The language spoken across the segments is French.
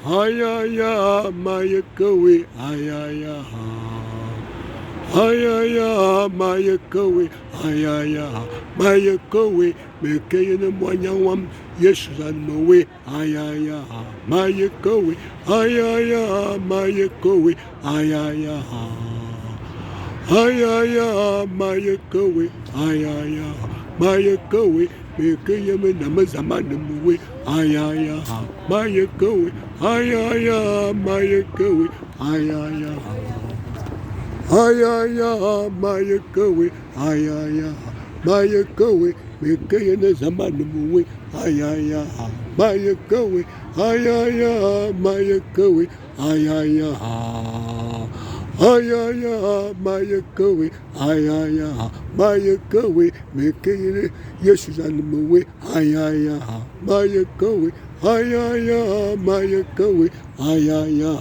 ayaya, mayakawe, ayaya. Ayaya, mayakawe, ayaya, mayakawe, mekayana mwanyawam, yeshanowe, ayaya, mayakawe, ayaya, mayakawe, ayaya. Ayaya, mayakawe, ayaya, mayakawe, mekayama namazamanamuwe, ayaya, mayakawe, ayaya, mayakawe, ayaya. Ayaya, mayakawe, ayaya, mayakawe, mekayana zamanamuwe, ayaya, mayakawe, ayaya, mayakawe, ayaya. Ayaya, mayakawe, ayaya, mayakawe, mekayana yeshuzanamuwe, ayaya, mayakawe, ayaya, mayakawe, ayaya.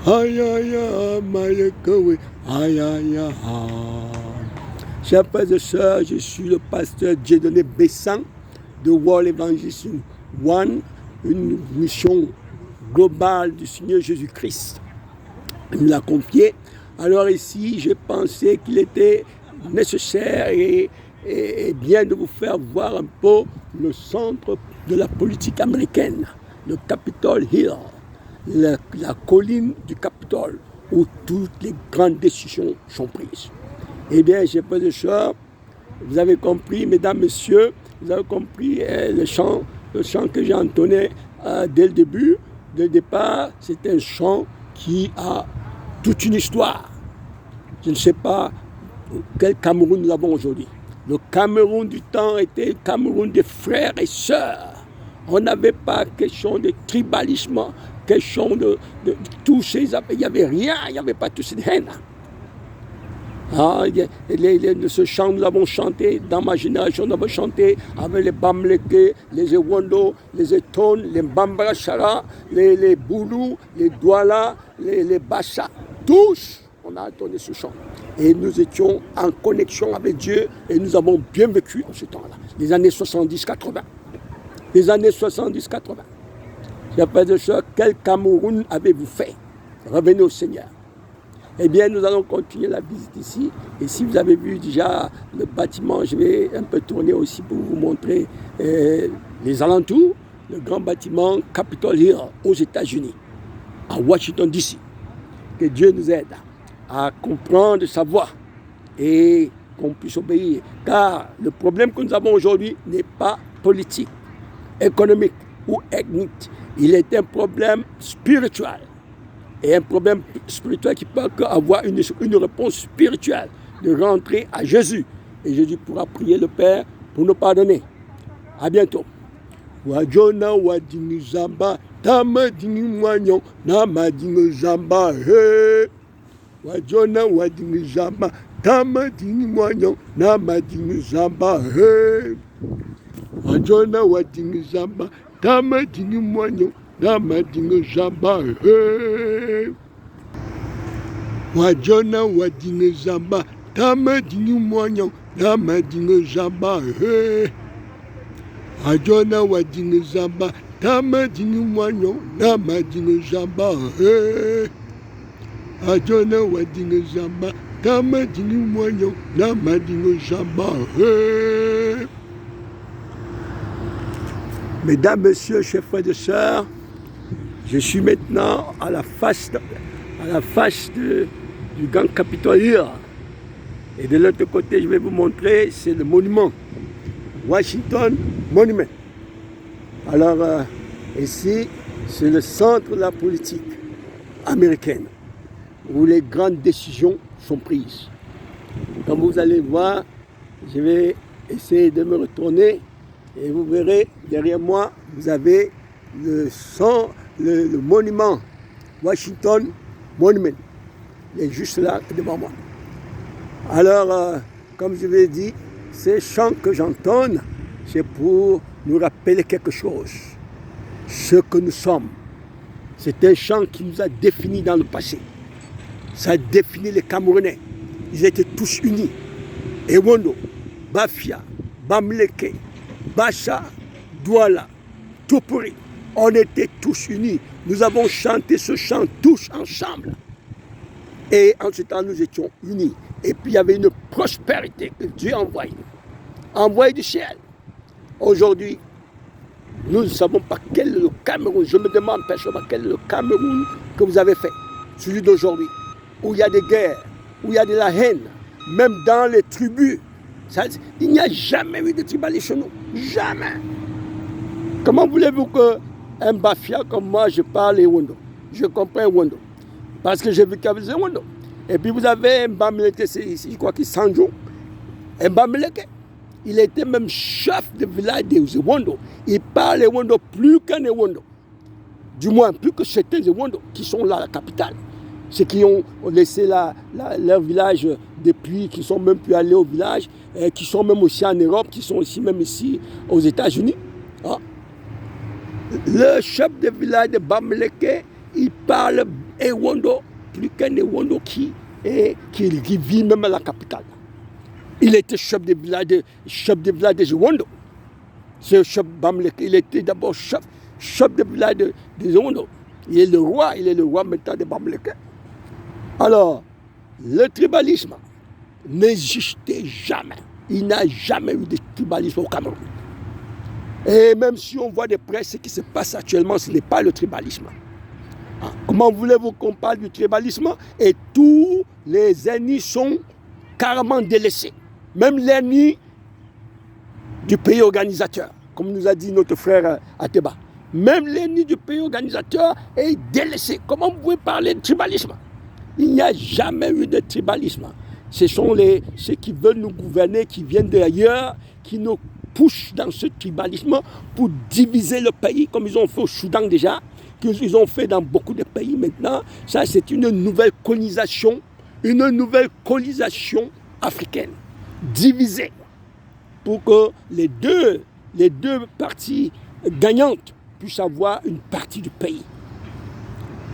Ayaya, mayakawe, ayaya. Chers frères et sœurs, je suis le pasteur Dieudonné Bessan de World Evangelism One, une mission globale du Seigneur Jésus-Christ. Il me l'a confié. Alors ici, j'ai pensé qu'il était nécessaire et bien de vous faire voir un peu le centre de la politique américaine, le Capitol Hill. La colline du Capitole où toutes les grandes décisions sont prises. Eh bien, j'ai pas de choix. Vous avez compris, mesdames, messieurs, vous avez compris le chant que j'ai entonné dès le début. Dès le départ, c'est un chant qui a toute une histoire. Je ne sais pas quel Cameroun nous avons aujourd'hui. Le Cameroun du temps était le Cameroun des frères et sœurs. On n'avait pas question de tribalisme, question de tous ces... Il n'y avait rien, il n'y avait pas toute cette haine. Ce chant, nous avons chanté, dans ma génération, nous avons chanté avec les Bamleke, les Ewondo, les Eton, les Bambarachara, les Boulou, les Douala, les Bassa. Tous, on a entonné ce chant. Et nous étions en connexion avec Dieu et nous avons bien vécu en ce temps-là, les années 70-80. Les années 70-80. Chers frères et sœurs, quel Cameroun avez-vous fait? Revenez au Seigneur. Eh bien, nous allons continuer la visite ici. Et si vous avez vu déjà le bâtiment, je vais un peu tourner aussi pour vous montrer les alentours. Le grand bâtiment Capitol Hill aux États-Unis, à Washington, D.C. Que Dieu nous aide à comprendre sa voix et qu'on puisse obéir. Car le problème que nous avons aujourd'hui n'est pas politique, économique ou ethnique. Il est un problème spirituel. Et un problème spirituel qui peut avoir une réponse spirituelle, de rentrer à Jésus. Et Jésus pourra prier le Père pour nous pardonner. À bientôt. Wajona wadini zamba, tama dini mwanyo, nama dini zamba, he. Wajona wadini zamba, tama dini mwanyo, nama dini zamba, he. Wajona wadini zamba, tama dini mwanyo, nama dini zamba, he. Wajona wadini zamba, tama dini mwanyo, nama dini zamba, he. Wajona wadini zamba, tama dini mwanyo, nama dini zamba, he. Wajona wadini zamba, tama dini mwanyo, nama dini zamba, he. Mesdames, Messieurs, chers frères et sœurs, je suis maintenant à la face du grand Capitol Hill. Et de l'autre côté, je vais vous montrer, c'est le monument, Washington Monument. Alors, ici, c'est le centre de la politique américaine, où les grandes décisions sont prises. Comme vous allez voir, je vais essayer de me retourner. Et vous verrez, derrière moi, vous avez le monument Washington Monument. Il est juste là, devant moi. Alors, comme je l'ai dit, ces chants que j'entonne, c'est pour nous rappeler quelque chose. Ce que nous sommes. C'est un chant qui nous a définis dans le passé. Ça a défini les Camerounais. Ils étaient tous unis. Ewondo, Bafia, Bamleke, Bacha, Douala, Tupuri, On était tous unis. Nous avons chanté ce chant tous ensemble. Et en ce temps, nous étions unis. Et puis, il y avait une prospérité que Dieu envoyée du ciel. Aujourd'hui, nous ne savons pas quel est le Cameroun. Je me demande personnellement quel est le Cameroun que vous avez fait. Celui d'aujourd'hui, où il y a des guerres, où il y a de la haine, même dans les tribus. Il n'y a jamais eu de tribalisme chez nous. Jamais. Comment voulez-vous qu'un Bafia comme moi, je parle Ewondo? Je comprends Ewondo. Parce que j'ai vécu avec Ewondo. Et puis vous avez un Bamileke, je crois qu'il Sanjo. Un Bamileke. Il était même chef de village de Ewondo. Il parle Ewondo plus qu'un Ewondo. Du moins, plus que certains Ewondo qui sont là à la capitale. Ceux qui ont laissé leur village depuis, qui sont même plus allés au village, qui sont même aussi en Europe, qui sont aussi même ici aux États-Unis. Ah. Le chef de village de Bamileke, il parle Ewondo plus qu'un Ewondo qui vit même à la capitale. Il était chef de village de Ewondo. Ce chef Bamileke, il était d'abord chef de village de Ewondo. Il est le roi maintenant de Bamileke. Alors, le tribalisme n'existait jamais. Il n'a jamais eu de tribalisme au Cameroun. Et même si on voit des presses, ce qui se passe actuellement, ce n'est pas le tribalisme. Comment voulez-vous qu'on parle du tribalisme? Et tous les ennemis sont carrément délaissés. Même l'ennemi du pays organisateur, comme nous a dit notre frère Ateba. Même l'ennemi du pays organisateur est délaissé. Comment vous pouvez parler de tribalisme? Il n'y a jamais eu de tribalisme. Ce sont ceux qui veulent nous gouverner, qui viennent d'ailleurs, qui nous poussent dans ce tribalisme pour diviser le pays, comme ils ont fait au Soudan déjà, qu'ils ont fait dans beaucoup de pays maintenant. Ça, c'est une nouvelle colonisation africaine, divisée, pour que les deux parties gagnantes puissent avoir une partie du pays.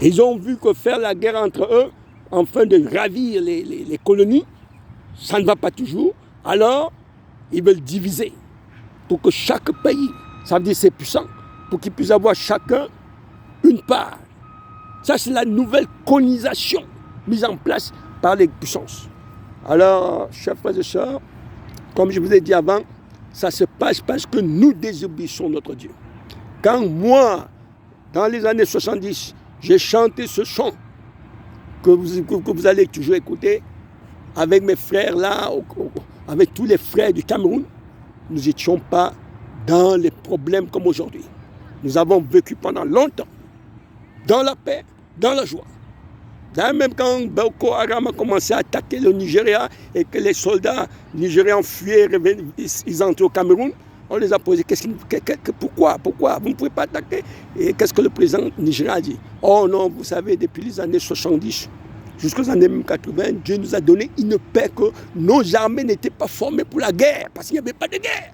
Ils ont vu que faire la guerre entre eux, afin de ravir les colonies, ça ne va pas toujours. Alors, ils veulent diviser pour que chaque pays, ça veut dire c'est puissant, pour qu'ils puissent avoir chacun une part. Ça, c'est la nouvelle colonisation mise en place par les puissances. Alors, chers frères et sœurs, comme je vous ai dit avant, ça se passe parce que nous désobéissons notre Dieu. Quand moi, dans les années 70, j'ai chanté ce chant, que vous allez toujours écouter, avec mes frères là, avec tous les frères du Cameroun, nous n'étions pas dans les problèmes comme aujourd'hui. Nous avons vécu pendant longtemps, dans la paix, dans la joie. Même quand Boko Haram a commencé à attaquer le Nigeria et que les soldats nigérians fuyaient, ils entraient au Cameroun, on les a posé, pourquoi vous ne pouvez pas attaquer? Et qu'est-ce que le président nigérien a dit? Oh non, vous savez, depuis les années 70 jusqu'aux années 80, Dieu nous a donné une paix que nos armées n'étaient pas formées pour la guerre, parce qu'il n'y avait pas de guerre.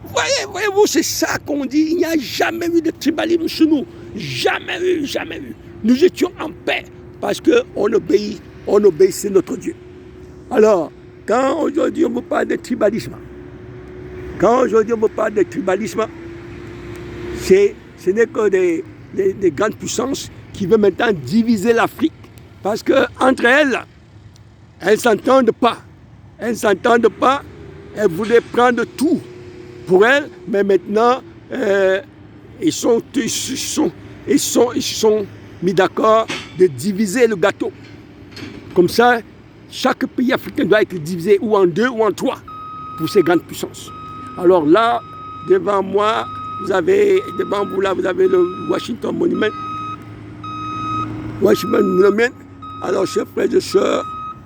Voyez-vous, c'est ça qu'on dit. Il n'y a jamais eu de tribalisme chez nous. Jamais eu. Nous étions en paix, parce qu'on obéissait notre Dieu. Alors, quand aujourd'hui on me parle de tribalisme, ce n'est que des grandes puissances qui veulent maintenant diviser l'Afrique. Parce qu'entre elles ne s'entendent pas. Elles voulaient prendre tout pour elles, mais maintenant, ils sont mis d'accord de diviser le gâteau. Comme ça, chaque pays africain doit être divisé ou en 2 ou en 3 pour ces grandes puissances. Alors là, devant vous, vous avez le Washington Monument. Alors, chers frères et sœurs,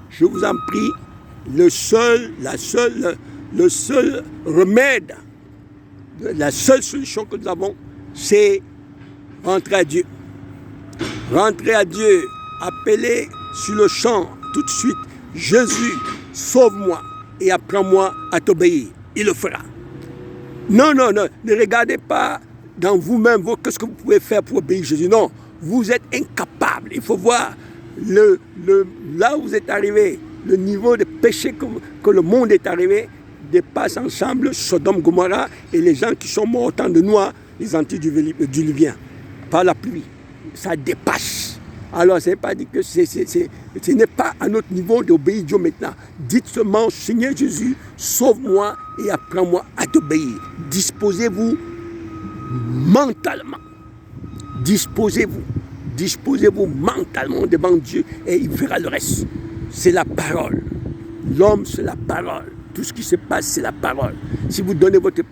je vous en prie, le seul remède, la seule solution que nous avons, c'est rentrer à Dieu. Rentrer à Dieu, appeler sur le champ tout de suite, Jésus, sauve-moi et apprends-moi à t'obéir. Il le fera. Non, ne regardez pas dans vous-même, qu'est-ce que vous pouvez faire pour obéir Jésus. Non, vous êtes incapable. Il faut voir là où vous êtes arrivé, le niveau de péché que le monde est arrivé, dépasse ensemble Sodome, Gomorrha et les gens qui sont morts au temps de Noé les antédiluviens, par la pluie. Ça dépasse. Alors, ce n'est pas dit que ce n'est pas à notre niveau d'obéir Dieu maintenant. Dites seulement, Seigneur Jésus, sauve-moi et apprends-moi à t'obéir. Disposez-vous mentalement. Disposez-vous mentalement devant Dieu et il fera le reste. C'est la parole. L'homme, c'est la parole. Tout ce qui se passe, c'est la parole. Si vous donnez votre